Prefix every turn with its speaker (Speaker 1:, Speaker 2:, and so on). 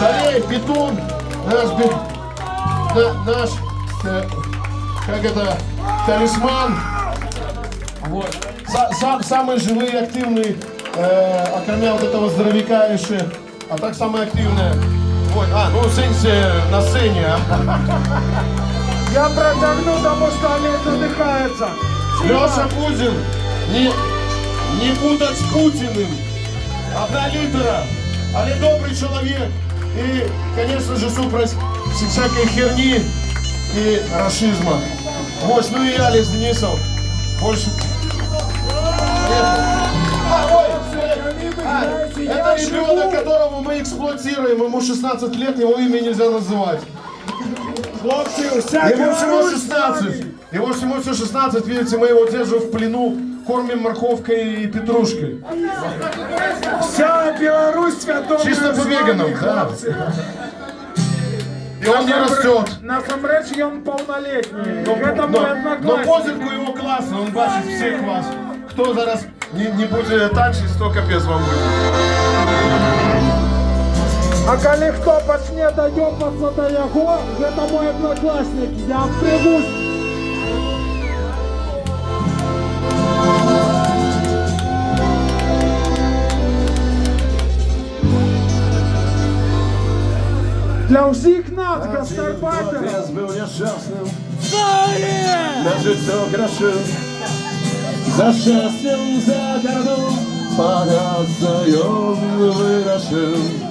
Speaker 1: Скорее, Петун, наш, как это, талисман. Вот. Самый живый и активный, окромя вот этого здоровяка еще. А так самая активная. Вот, ну в сенсе на сцене.
Speaker 2: Я протягну, потому что Олег задыхается.
Speaker 1: Леша Путин, не путать с Путиным. Одна литера, але добрый человек. И, конечно же, супроть всякой херни и расизма. Вот, ну и я, Лес Денисов. Больше... Это ребенок, которого мы эксплуатируем, ему 16 лет, его имя нельзя называть. Ему всего 16. Ему всего 16, видите, мы его держим в плену, кормим морковкой и петрушкой.
Speaker 2: Вся Беларусь святого.
Speaker 1: Чисто по веганам, да. И он не растет.
Speaker 2: Насамрэч он полнолетний. Это мой одноклассник.
Speaker 1: Но позирку его классно, он бачит всех вас. Кто зараз не будет танчить, то капец вам будет.
Speaker 2: А коли хто почне доёбаться до яго, это мой одноклассник. Я привусь. Для всіх нас, гастарбайтер.
Speaker 3: Отец был несчастным, на життя грошил. За счастьем, за городом, богатство он вырашил.